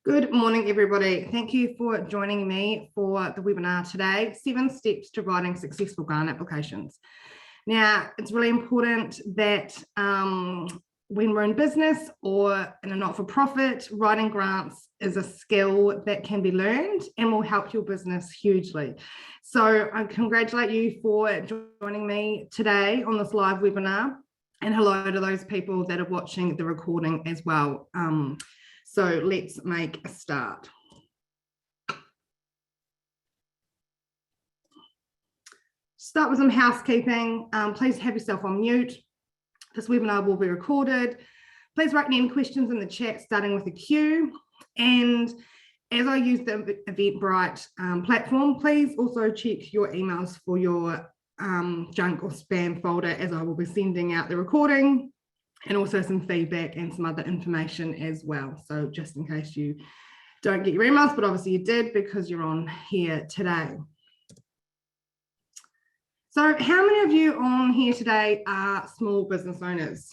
Good morning, everybody. Thank you for joining me for the webinar today, 7 Steps to Writing Successful Grant Applications. Now, it's really important that when we're in business or in a not-for-profit, writing grants is a skill that can be learned and will help your business hugely. So I congratulate you for joining me today on this live webinar, and hello to those people that are watching the recording as well. So let's make a start. Start with some housekeeping. Please have yourself on mute. This webinar will be recorded. Please write any questions in the chat, starting with a Q. And as I use the Eventbrite platform, please also check your emails for your junk or spam folder, as I will be sending out the recording, and also some feedback and some other information as well. So just in case you don't get your emails, but obviously you did because you're on here today. So how many of you on here today are small business owners?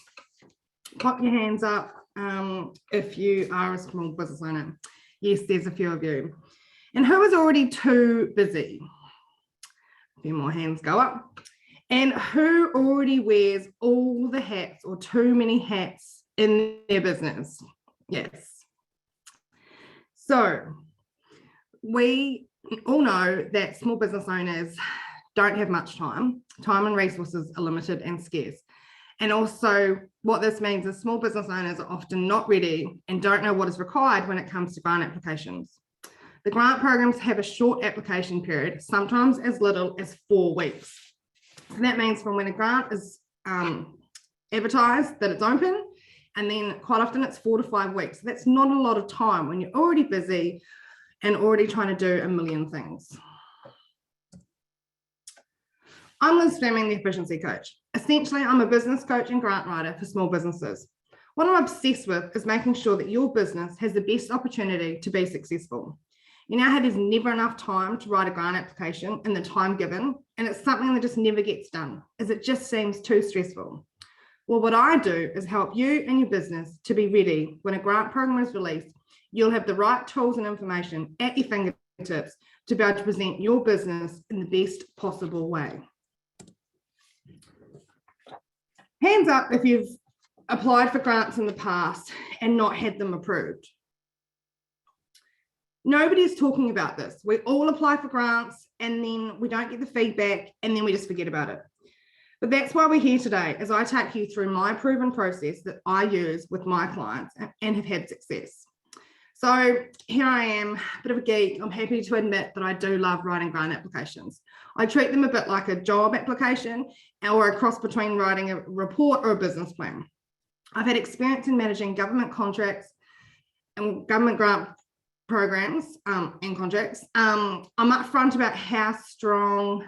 Pop your hands up if you are a small business owner. Yes, there's a few of you. And who is already too busy? A few more hands go up. And who already wears all the hats or too many hats in their business? Yes. So we all know that small business owners don't have much time. Time and resources are limited and scarce. And also what this means is small business owners are often not ready and don't know what is required when it comes to grant applications. The grant programs have a short application period, sometimes as little as 4 weeks. And that means from when a grant is advertised that it's open, and then quite often it's 4 to 5 weeks. So that's not a lot of time when you're already busy and already trying to do a million things. I'm Fleming The Efficiency Coach. Essentially, I'm a business coach and grant writer for small businesses. What I'm obsessed with is making sure that your business has the best opportunity to be successful. You know how there's never enough time to write a grant application in the time given, and it's something that just never gets done, as it just seems too stressful. Well, what I do is help you and your business to be ready when a grant program is released. You'll have the right tools and information at your fingertips to be able to present your business in the best possible way. Hands up if you've applied for grants in the past and not had them approved. Nobody is talking about this. We all apply for grants and then we don't get the feedback and then we just forget about it. But that's why we're here today, as I take you through my proven process that I use with my clients and have had success. So here I am, a bit of a geek. I'm happy to admit that I do love writing grant applications. I treat them a bit like a job application or a cross between writing a report or a business plan. I've had experience in managing government contracts and government grant programs and contracts. I'm upfront about how strong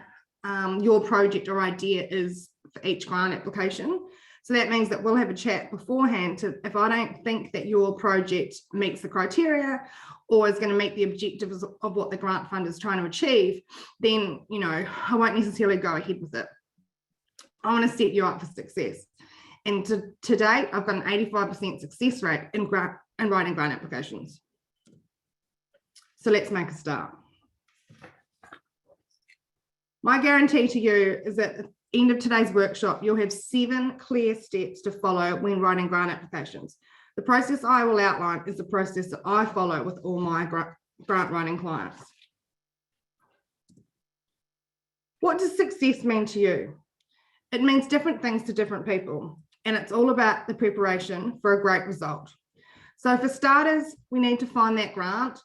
your project or idea is for each grant application. So that means that we'll have a chat beforehand if I don't think that your project meets the criteria or is going to meet the objectives of what the grant fund is trying to achieve, then, I won't necessarily go ahead with it. I want to set you up for success. And to date, I've got an 85% success rate in writing grant applications. So let's make a start. My guarantee to you is that at the end of today's workshop, you'll have 7 clear steps to follow when writing grant applications. The process I will outline is the process that I follow with all my grant writing clients. What does success mean to you? It means different things to different people, and it's all about the preparation for a great result. So for starters, we need to find that grant,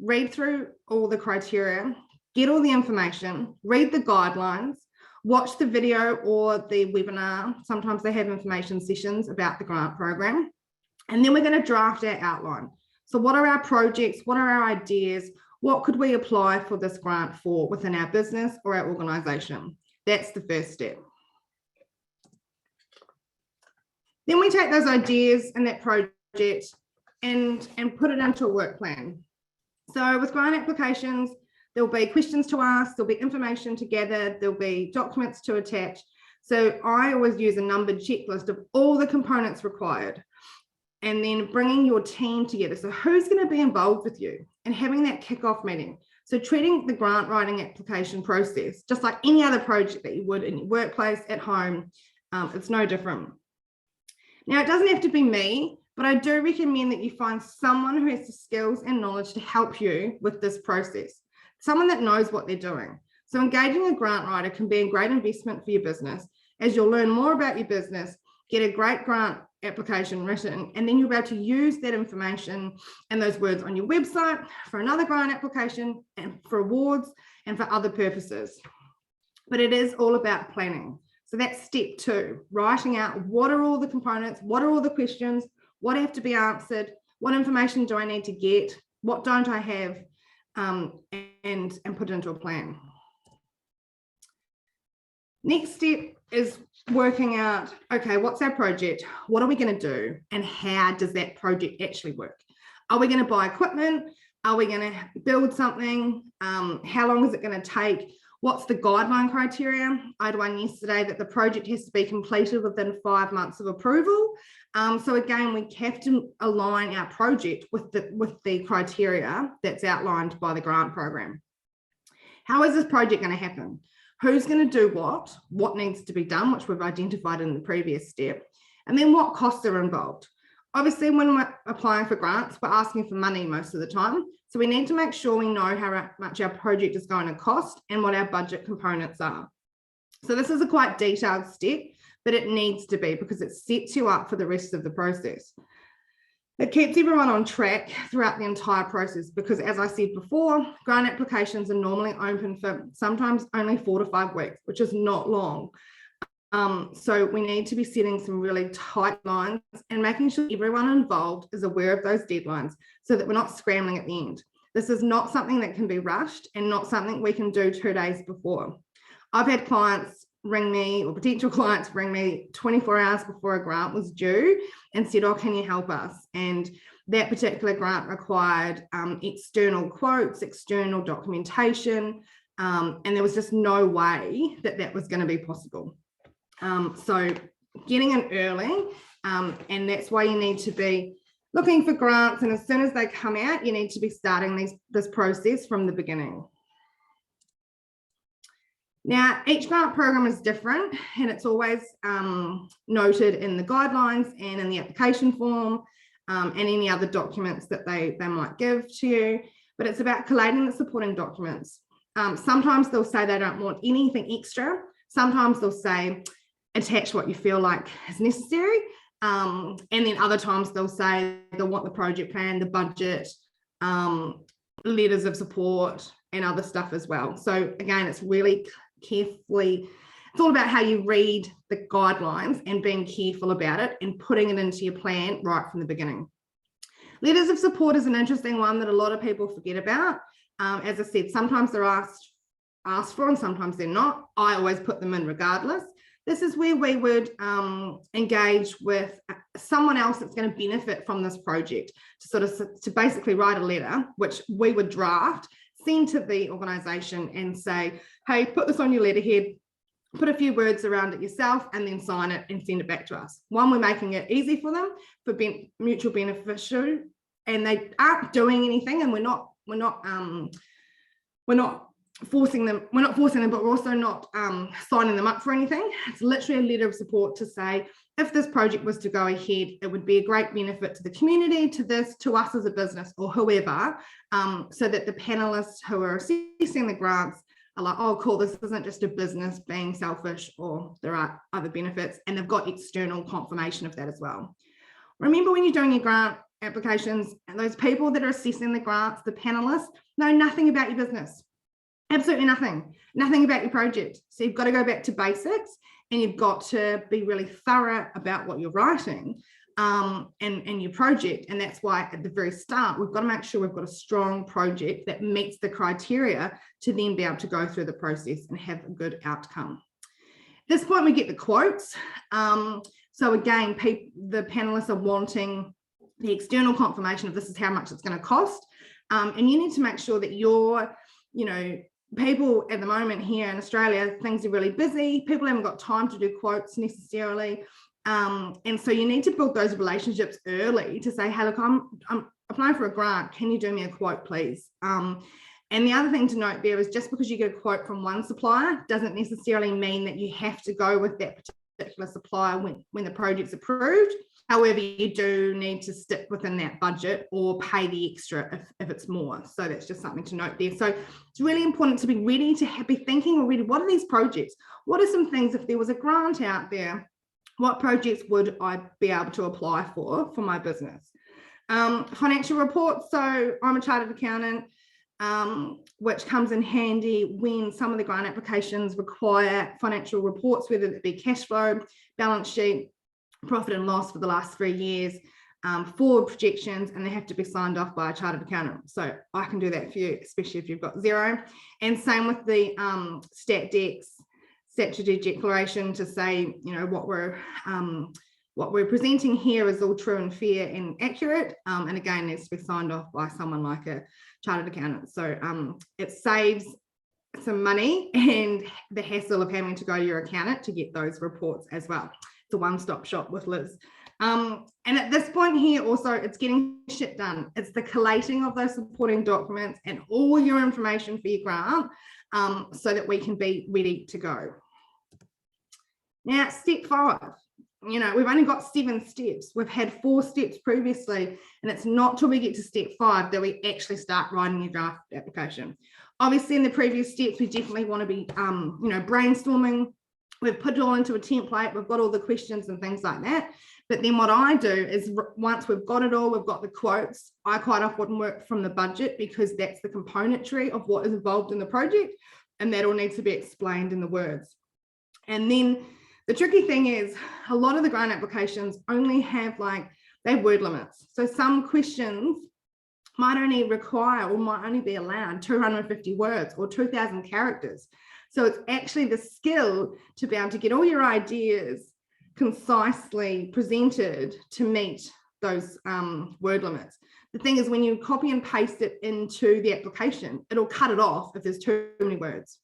read through all the criteria, get all the information, read the guidelines, watch the video or the webinar. Sometimes they have information sessions about the grant program. And then we're going to draft our outline. So what are our projects? What are our ideas? What could we apply for this grant for within our business or our organisation? That's the first step. Then we take those ideas and that project and put it into a work plan. So with grant applications, there'll be questions to ask, there'll be information to gather, there'll be documents to attach. So I always use a numbered checklist of all the components required. and then bringing your team together. So who's going to be involved with you, and having that kickoff meeting. So treating the grant writing application process just like any other project that you would in your workplace, at home. It's no different. Now, it doesn't have to be me, but I do recommend that you find someone who has the skills and knowledge to help you with this process, someone that knows what they're doing. So engaging a grant writer can be a great investment for your business, as you'll learn more about your business, get a great grant application written, and then you'll be able to use that information and those words on your website for another grant application and for awards and for other purposes. But it is all about planning. So that's step 2, writing out what are all the components, what are all the questions, what have to be answered, what information do I need to get, what don't I have, and put it into a plan. Next step is working out, okay, what's our project? What are we going to do? And how does that project actually work? Are we going to buy equipment? Are we going to build something? How long is it going to take? What's the guideline criteria? I had one yesterday that the project has to be completed within 5 months of approval. So again, we have to align our project with the criteria that's outlined by the grant program. How is this project going to happen? Who's going to do what needs to be done, which we've identified in the previous step, and then what costs are involved. Obviously, when we're applying for grants, we're asking for money most of the time. So we need to make sure we know how much our project is going to cost and what our budget components are. So this is a quite detailed step, but it needs to be, because it sets you up for the rest of the process. It keeps everyone on track throughout the entire process, because as I said before, grant applications are normally open for sometimes only 4 to 5 weeks, which is not long. So we need to be setting some really tight lines and making sure everyone involved is aware of those deadlines, so that we're not scrambling at the end. This is not something that can be rushed, and not something we can do 2 days before. I've had clients ring me, or potential clients ring me 24 hours before a grant was due and said, oh, can you help us? And that particular grant required external quotes, external documentation, and there was just no way that that was going to be possible. So getting in early, and that's why you need to be looking for grants, and as soon as they come out, you need to be starting this process from the beginning. Now, each grant program is different, and it's always noted in the guidelines and in the application form and any other documents that they might give to you, but it's about collating the supporting documents. Sometimes they'll say they don't want anything extra. Sometimes they'll say, attach what you feel like is necessary. And then other times they'll say they'll want the project plan, the budget, letters of support, and other stuff as well. So again, it's really carefully, it's all about how you read the guidelines and being careful about it and putting it into your plan right from the beginning. Letters of support is an interesting one that a lot of people forget about. As I said, sometimes they're asked for and sometimes they're not. I always put them in regardless. This is where we would engage with someone else that's going to benefit from this project to basically write a letter, which we would draft, send to the organisation and say, hey, put this on your letterhead, put a few words around it yourself, and then sign it and send it back to us. One, we're making it easy for them, for mutual beneficial, and they aren't doing anything, and we're not forcing them, but we're also not signing them up for anything. It's literally a letter of support to say, if this project was to go ahead, it would be a great benefit to the community, to us as a business, or whoever, so that the panelists who are assessing the grants are like, oh, cool, this isn't just a business being selfish, or there are other benefits, and they've got external confirmation of that as well. Remember, when you're doing your grant applications, and those people that are assessing the grants, the panelists, know nothing about your business. Absolutely nothing about your project. So you've got to go back to basics, and you've got to be really thorough about what you're writing and your project. And that's why at the very start, we've got to make sure we've got a strong project that meets the criteria to then be able to go through the process and have a good outcome. At this point, we get the quotes. So again, the panelists are wanting the external confirmation of this is how much it's going to cost. And you need to make sure that you're, people at the moment here in Australia, things are really busy. People haven't got time to do quotes necessarily. And so you need to build those relationships early to say, hey, look, I'm applying for a grant. Can you do me a quote, please? And the other thing to note there is just because you get a quote from one supplier doesn't necessarily mean that you have to go with that particular supplier when the project's approved. However, you do need to stick within that budget or pay the extra if it's more. So that's just something to note there. So it's really important to be ready to be thinking already, what are these projects? What are some things, if there was a grant out there, what projects would I be able to apply for my business? Financial reports. So I'm a chartered accountant, which comes in handy when some of the grant applications require financial reports, whether it be cash flow, balance sheet, profit and loss for the last 3 years, forward projections, and they have to be signed off by a chartered accountant. So I can do that for you, especially if you've got zero. And same with the stat decks, statutory declaration to say, you know, what we're presenting here is all true and fair and accurate. And again, needs to be signed off by someone like a chartered accountant. So it saves some money and the hassle of having to go to your accountant to get those reports as well. It's a one-stop shop with Liz. And at this point here, also, it's getting shit done. It's the collating of those supporting documents and all your information for your grant so that we can be ready to go. Now, step 5. You know, we've only got 7 steps. We've had 4 steps previously, and it's not till we get to step 5 that we actually start writing a draft application. Obviously, in the previous steps, we definitely want to be, you know, brainstorming. We've put it all into a template. We've got all the questions and things like that. But then what I do is once we've got it all, we've got the quotes, I quite often work from the budget because that's the componentry of what is involved in the project, and that all needs to be explained in the words. And then the tricky thing is a lot of the grant applications only have they have word limits. So some questions might only require or might only be allowed 250 words or 2,000 characters. So it's actually the skill to be able to get all your ideas concisely presented to meet those word limits. The thing is, when you copy and paste it into the application, it'll cut it off if there's too many words.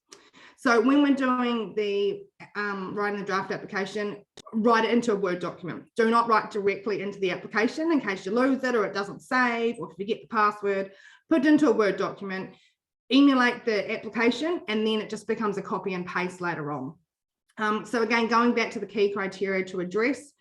So when we're doing the writing the draft application, write it into a Word document. Do not write directly into the application in case you lose it or it doesn't save or forget the password. Put it into a Word document, emulate the application, and then it just becomes a copy and paste later on. So again, going back to the key criteria to address,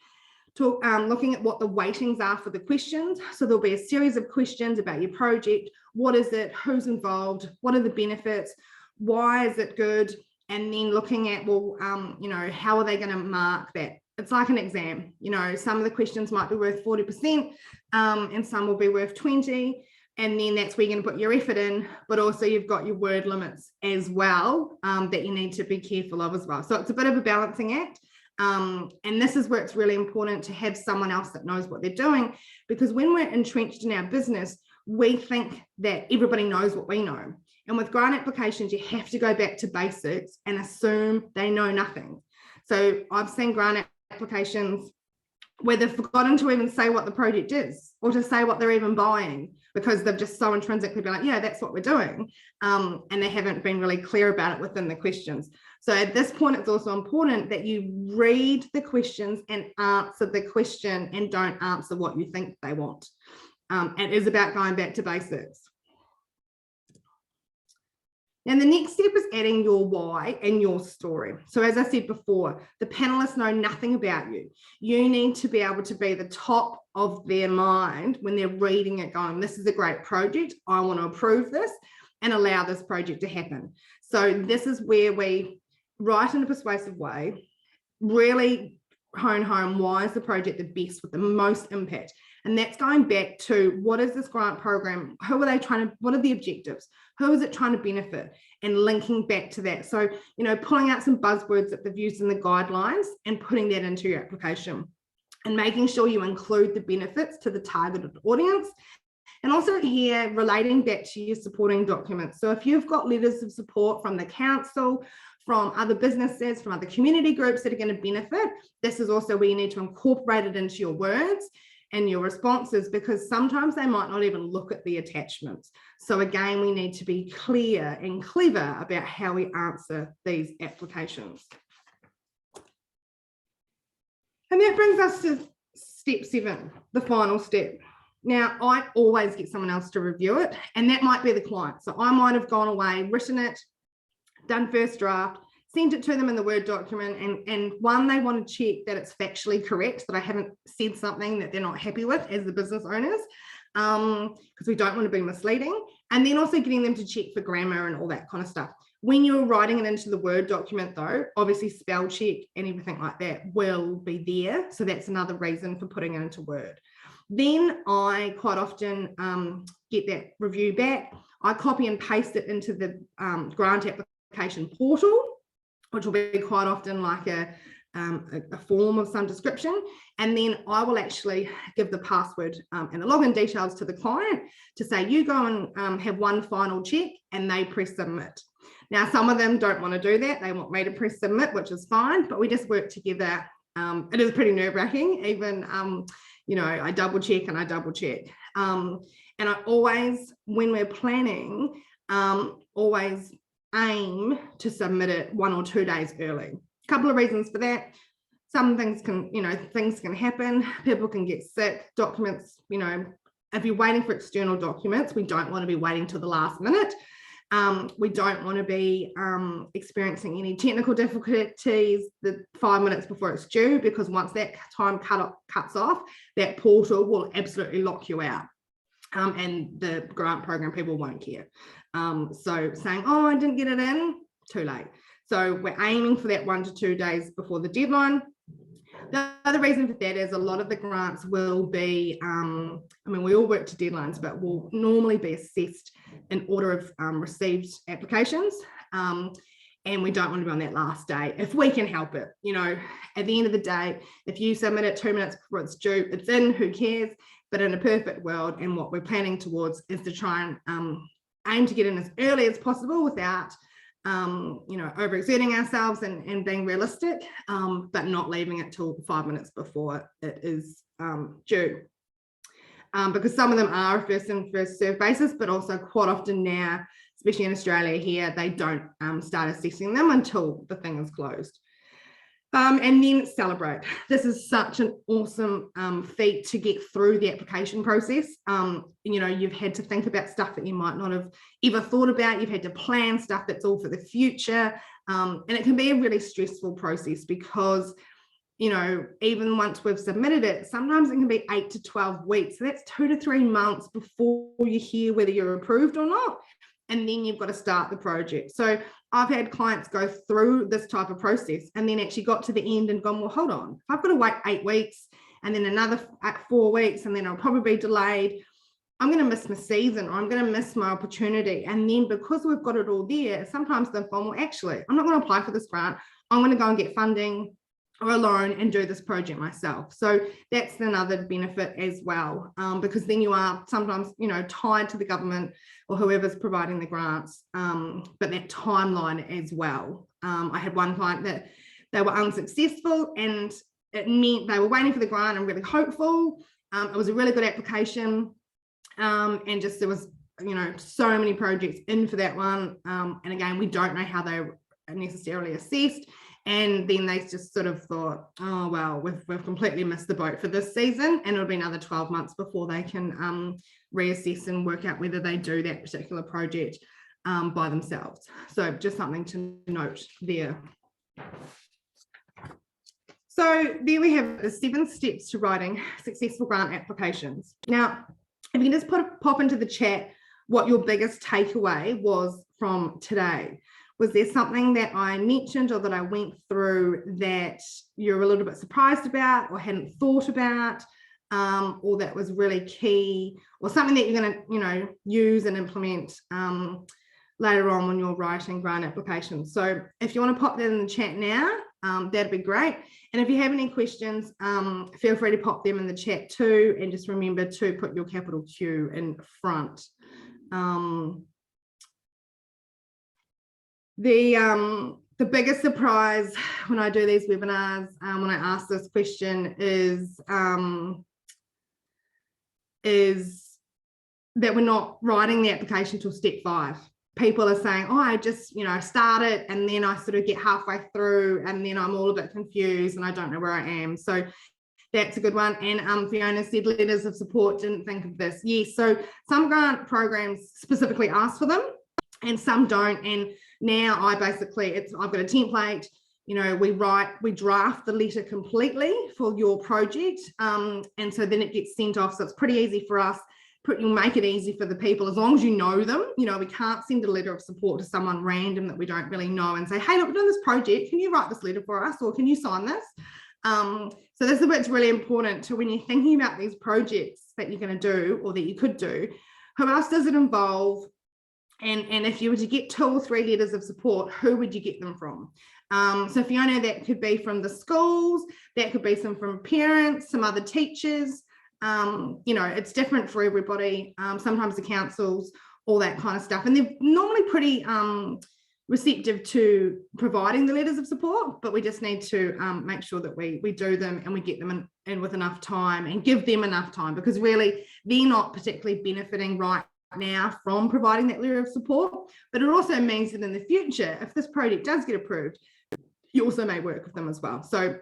looking at what the weightings are for the questions. So there'll be a series of questions about your project. What is it? Who's involved? What are the benefits? Why is it good? And then looking at, well, you know, how are they going to mark that? It's like an exam. You know, some of the questions might be worth 40% and some will be worth 20%. And then that's where you're going to put your effort in, but also you've got your word limits as well that you need to be careful of as well. So it's a bit of a balancing act. And this is where it's really important to have someone else that knows what they're doing, because when we're entrenched in our business, we think that everybody knows what we know. And with grant applications, you have to go back to basics and assume they know nothing. So I've seen grant applications where they've forgotten to even say what the project is or to say what they're even buying, because they've just so intrinsically been like, yeah, that's what we're doing. And they haven't been really clear about it within the questions. So at this point, it's also important that you read the questions and answer the question and don't answer what you think they want. It is about going back to basics. And the next step is adding your why and your story. So as I said before, the panelists know nothing about you. You need to be able to be the top of their mind when they're reading it going, this is a great project. I want to approve this and allow this project to happen. So this is where we write in a persuasive way, really hone home why is the project the best with the most impact. And that's going back to what is this grant program? Who are they trying to, what are the objectives? Who is it trying to benefit? And linking back to that. So, you know, pulling out some buzzwords that they've used in the guidelines and putting that into your application and making sure you include the benefits to the targeted audience. And also here, relating back to your supporting documents. So if you've got letters of support from the council, from other businesses, from other community groups that are going to benefit, this is also where you need to incorporate it into your words and your responses, because sometimes they might not even look at the attachments. So again, we need to be clear and clever about how we answer these applications. And that brings us to step 7, the final step. Now, I always get someone else to review it, and that might be the client. So I might have gone away, written it, done first draft, sent it to them in the Word document, and one, they want to check that it's factually correct, that I haven't said something that they're not happy with as the business owners, because we don't want to be misleading. And then also getting them to check for grammar and all that kind of stuff. When you're writing it into the Word document, though, obviously spell check and everything like that will be there. So that's another reason for putting it into Word. Then I quite often get that review back. I copy and paste it into the grant application portal, which will be quite often like a form of some description. And then I will actually give the password and the login details to the client to say, you go and have one final check, and they press submit. Now, some of them don't want to do that. They want me to press submit, which is fine, but we just work together. It is pretty nerve-wracking. Even, I double check and I double check. And I always, when we're planning, always aim to submit it 1 or 2 days early. A couple of reasons for that. Some things can, things can happen. People can get sick. Documents, if you're waiting for external documents, we don't want to be waiting till the last minute. We don't want to be experiencing any technical difficulties the 5 minutes before it's due, because once that time cuts off, that portal will absolutely lock you out. And the grant program people won't care. So saying, oh, I didn't get it in, too late. So we're aiming for that 1 to 2 days before the deadline. The other reason for that is a lot of the grants will be, we all work to deadlines, but will normally be assessed in order of received applications. And we don't want to be on that last day if we can help it. At the end of the day, if you submit it 2 minutes before it's due, it's in, who cares? But in a perfect world, and what we're planning towards, is to try and aim to get in as early as possible without overexerting ourselves and being realistic, but not leaving it till 5 minutes before it is due. Because some of them are a first in, first served basis, but also quite often now, especially in Australia here, they don't start assessing them until the thing is closed. And then celebrate. This is such an awesome feat to get through the application process. You've had to think about stuff that you might not have ever thought about. You've had to plan stuff that's all for the future. And it can be a really stressful process because, even once we've submitted it, sometimes it can be 8 to 12 weeks. So that's 2 to 3 months before you hear whether you're approved or not. And then you've got to start the project. So I've had clients go through this type of process and then actually got to the end and gone, well, hold on, I've got to wait 8 weeks and then another 4 weeks, and then I'll probably be delayed. I'm going to miss my season, or I'm going to miss my opportunity. And then because we've got it all there, sometimes they've gone, well, actually, I'm not going to apply for this grant. I'm going to go and get funding or a loan and do this project myself. So that's another benefit as well, because then you are sometimes, tied to the government or whoever's providing the grants, but that timeline as well. I had one client that they were unsuccessful, and it meant they were waiting for the grant and really hopeful. It was a really good application, and just there was, so many projects in for that one. And again, we don't know how they were necessarily assessed. And then they just sort of thought, oh, well, we've completely missed the boat for this season, and it'll be another 12 months before they can reassess and work out whether they do that particular project by themselves. So just something to note there. So there we have the 7 steps to writing successful grant applications. Now, if you can just pop into the chat what your biggest takeaway was from today. Was there something that I mentioned or that I went through that you're a little bit surprised about or hadn't thought about, or that was really key, or something that you're going to, use and implement later on when you're writing grant applications? So if you want to pop that in the chat now, that'd be great. And if you have any questions, feel free to pop them in the chat too, and just remember to put your capital Q in front. The biggest surprise when I do these webinars, when I ask this question, is that we're not writing the application till step 5. people are saying, oh, I just, started and then I sort of get halfway through and then I'm all a bit confused and I don't know where I am. So that's a good one. And Fiona said letters of support, didn't think of this. Yes, so some grant programs specifically ask for them and some don't. And now I've got a template, we draft the letter completely for your project. And so then it gets sent off. So it's pretty easy for us. You'll make it easy for the people as long as you know them. We can't send a letter of support to someone random that we don't really know and say, hey, look, we're doing this project. Can you write this letter for us? Or can you sign this? So this is what's really important to when you're thinking about these projects that you're going to do or that you could do. Who else does it involve? And if you were to get 2 or 3 letters of support, who would you get them from? So Fiona, that could be from the schools, that could be some from parents, some other teachers. It's different for everybody. Sometimes the councils, all that kind of stuff. And they're normally pretty receptive to providing the letters of support, but we just need to make sure that we do them and we get them in with enough time and give them enough time, because really they're not particularly benefiting right now from providing that letter of support. But it also means that in the future, if this project does get approved, you also may work with them as well. So,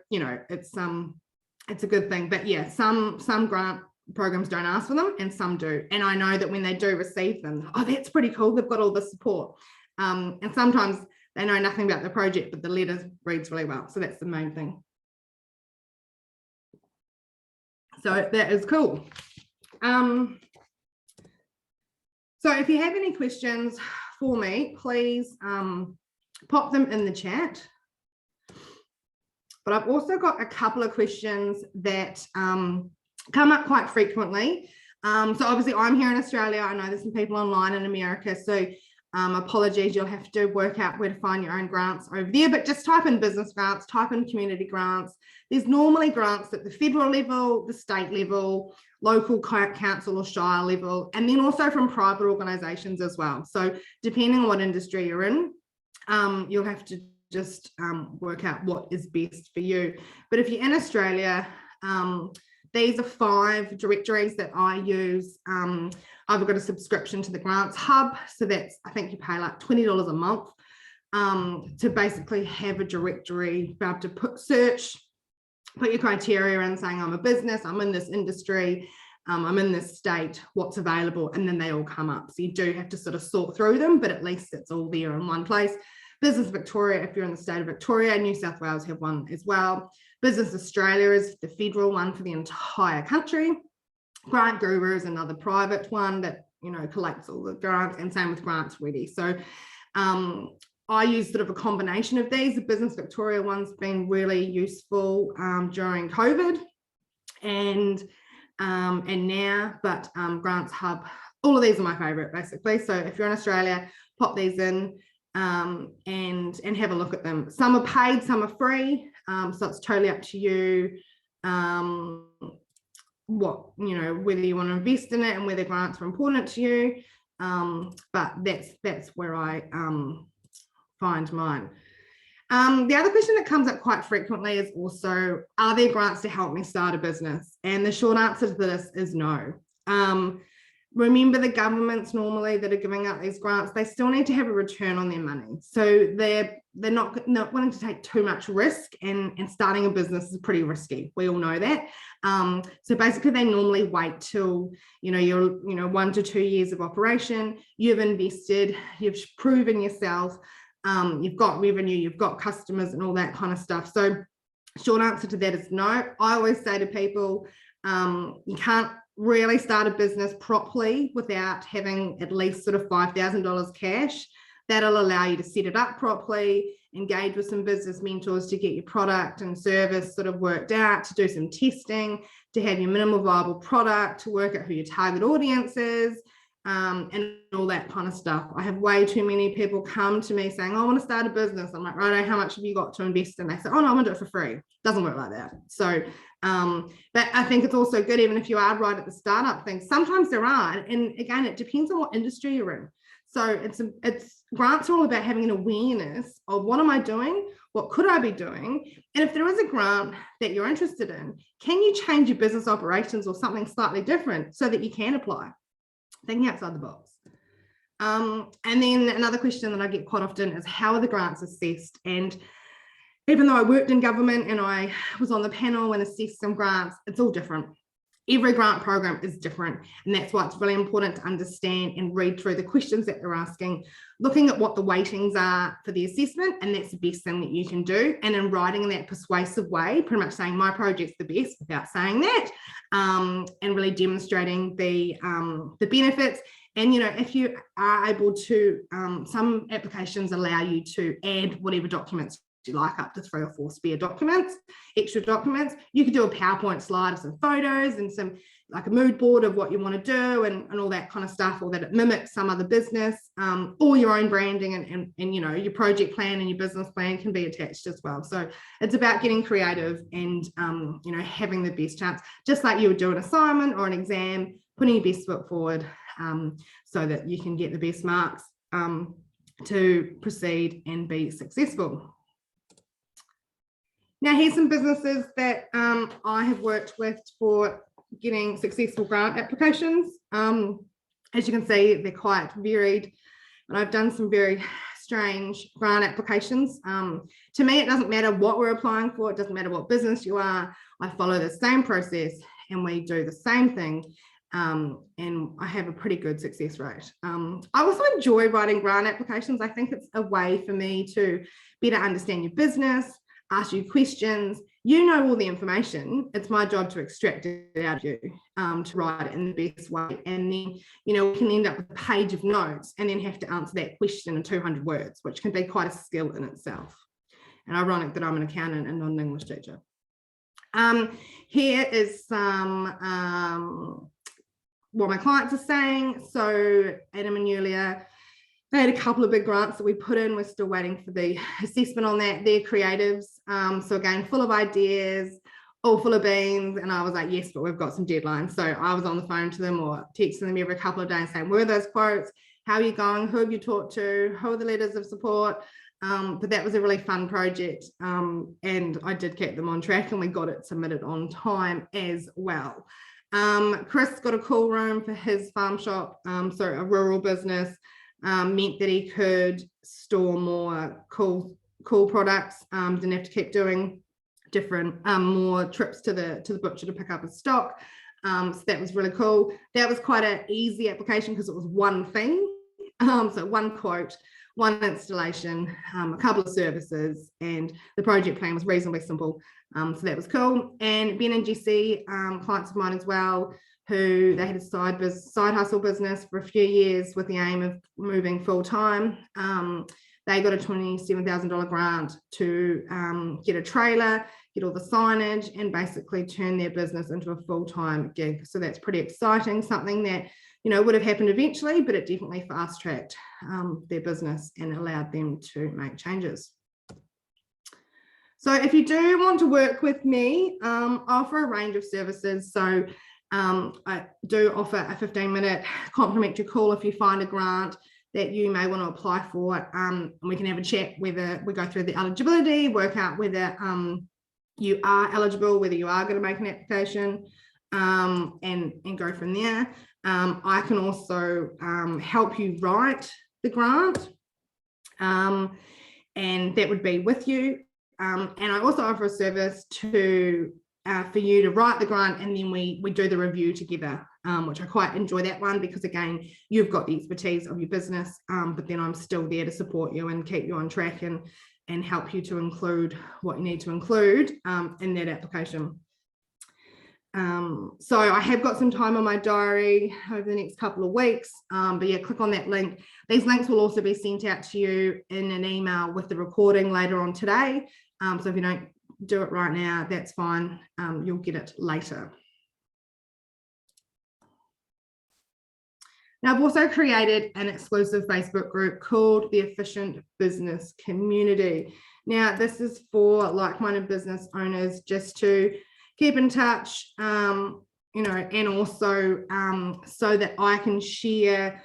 it's a good thing. But yeah, some grant programs don't ask for them and some do. And I know that when they do receive them, oh, that's pretty cool. They've got all the support. And sometimes they know nothing about the project, but the letter reads really well. So that's the main thing. So that is cool. So if you have any questions for me, please pop them in the chat. But I've also got a couple of questions that come up quite frequently. So obviously I'm here in Australia. I know there's some people online in America. So apologies, you'll have to work out where to find your own grants over there. But just type in business grants, type in community grants. There's normally grants at the federal level, the state level, local council or shire level, and then also from private organisations as well. So depending on what industry you're in, you'll have to just work out what is best for you. But if you're in Australia, these are 5 directories that I use. I've got a subscription to the Grants Hub. So that's, I think you pay like $20 a month to basically have a directory, be able to put your criteria in saying I'm a business, I'm in this industry, I'm in this state, what's available, and then they all come up. So you do have to sort of sort through them, but at least it's all there in one place. Business Victoria, if you're in the state of Victoria, New South Wales have one as well. Business Australia is the federal one for the entire country. Grant Guru is another private one that, collects all the grants, and same with Grants Ready. So I use sort of a combination of these. The Business Victoria one's been really useful during COVID and now, but Grants Hub, all of these are my favorite basically. So if you're in Australia, pop these in and have a look at them. Some are paid, some are free. So it's totally up to you whether you want to invest in it and whether grants are important to you. But that's where I find mine. The other question that comes up quite frequently is also, are there grants to help me start a business? And the short answer to this is no. Remember, the governments normally that are giving out these grants, they still need to have a return on their money. So they're not wanting to take too much risk, and starting a business is pretty risky. We all know that. So basically they normally wait till, you're 1 to 2 years of operation, you've invested, you've proven yourself, you've got revenue, you've got customers and all that kind of stuff. So short answer to that is no. I always say to people, you can't really start a business properly without having at least sort of $5,000 cash. That'll allow you to set it up properly, engage with some business mentors to get your product and service sort of worked out, to do some testing, to have your minimal viable product, to work out who your target audience is, and all that kind of stuff. I have way too many people come to me saying, oh, I want to start a business. I'm like, right, how much have you got to invest in? They say, oh no, I want to do it for free. Doesn't work like that. So but I think it's also good, even if you are right at the startup thing, sometimes there are, and again, it depends on what industry you're in. So it's grants are all about having an awareness of, what am I doing? What could I be doing? And if there is a grant that you're interested in, can you change your business operations or something slightly different so that you can apply? Thinking outside the box. And then another question that I get quite often is, how are the grants assessed? And even though I worked in government and I was on the panel and assessed some grants, it's all different. Every grant program is different, and that's why it's really important to understand and read through the questions that they're asking, looking at what the weightings are for the assessment, and that's the best thing that you can do. And in writing in that persuasive way, pretty much saying my project's the best without saying that, and really demonstrating the benefits. And if you are able to, some applications allow you to add whatever documents you like, up to 3 or 4 spare documents, extra documents. You could do a PowerPoint slide of some photos and some, like a mood board of what you want to do and all that kind of stuff, or that it mimics some other business, or your own branding, and your project plan and your business plan can be attached as well. So it's about getting creative and having the best chance, just like you would do an assignment or an exam, putting your best foot forward, so that you can get the best marks to proceed and be successful. Now, here's some businesses that I have worked with for getting successful grant applications. As you can see, they're quite varied, and I've done some very strange grant applications. To me, it doesn't matter what we're applying for. It doesn't matter what business you are. I follow the same process and we do the same thing. And I have a pretty good success rate. I also enjoy writing grant applications. I think it's a way for me to better understand your business, ask you questions. You know all the information. It's my job to extract it out of you, to write it in the best way. And then, we can end up with a page of notes and then have to answer that question in 200 words, which can be quite a skill in itself. And ironic that I'm an accountant and not an English teacher. Here is some what my clients are saying. So Adam and Yulia, they had a couple of big grants that we put in. We're still waiting for the assessment on that. They're creatives. So again, full of ideas, all full of beans. And I was like, yes, but we've got some deadlines. So I was on the phone to them or texting them every couple of days saying, where are those quotes? How are you going? Who have you talked to? Who are the letters of support? But that was a really fun project. And I did keep them on track and we got it submitted on time as well. Chris got a cool room for his farm shop. So a rural business. Meant that he could store more cool products, didn't have to keep doing different more trips to the butcher to pick up his stock. So that was really cool. That was quite an easy application because it was one thing. So one quote, one installation, a couple of services, and the project plan was reasonably simple. So that was cool. And Ben and Jesse, clients of mine as well, who they had a side hustle business for a few years with the aim of moving full time. They got a $27,000 grant to get a trailer, get all the signage, and basically turn their business into a full-time gig. So that's pretty exciting, something that would have happened eventually, but it definitely fast-tracked their business and allowed them to make changes. So if you do want to work with me, I offer a range of services. So I do offer a 15-minute complimentary call if you find a grant that you may want to apply for. And we can have a chat, whether we go through the eligibility, work out whether you are eligible, whether you are going to make an application, and go from there. I can also help you write the grant, and that would be with you. And I also offer a service for you to write the grant, and then we do the review together, which I quite enjoy that one because, again, you've got the expertise of your business, but then I'm still there to support you and keep you on track and help you to include what you need to include in that application. So I have got some time on my diary over the next couple of weeks, but yeah, click on that link. These links will also be sent out to you in an email with the recording later on today. So if you don't do it right now, that's fine. You'll get it later. Now, I've also created an exclusive Facebook group called the Efficient Business Community. Now, this is for like-minded business owners just to keep in touch, and also so that I can share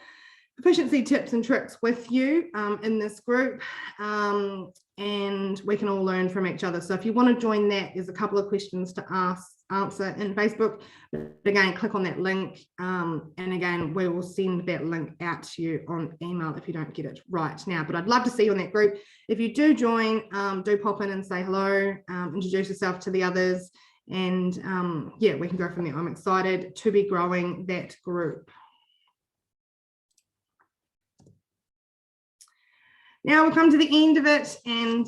efficiency tips and tricks with you in this group, and we can all learn from each other. So if you want to join that, there's a couple of questions to ask answer in Facebook. But again, click on that link. And again, we will send that link out to you on email if you don't get it right now. But I'd love to see you in that group. If you do join, do pop in and say hello, introduce yourself to the others. And yeah, we can go from there. I'm excited to be growing that group. Now we'll come to the end of it, and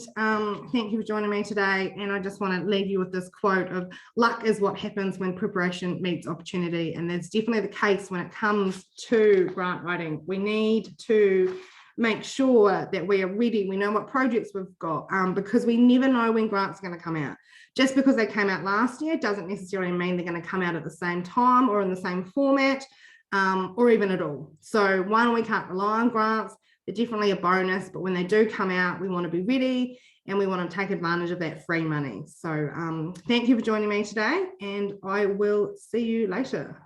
thank you for joining me today. And I just want to leave you with this quote of luck is what happens when preparation meets opportunity. And that's definitely the case when it comes to grant writing. We need to make sure that we are ready. We know what projects we've got, because we never know when grants are going to come out. Just because they came out last year doesn't necessarily mean they're going to come out at the same time or in the same format, or even at all. So one, we can't rely on grants. They're definitely a bonus, but when they do come out, we want to be ready and we want to take advantage of that free money. So thank you for joining me today, and I will see you later.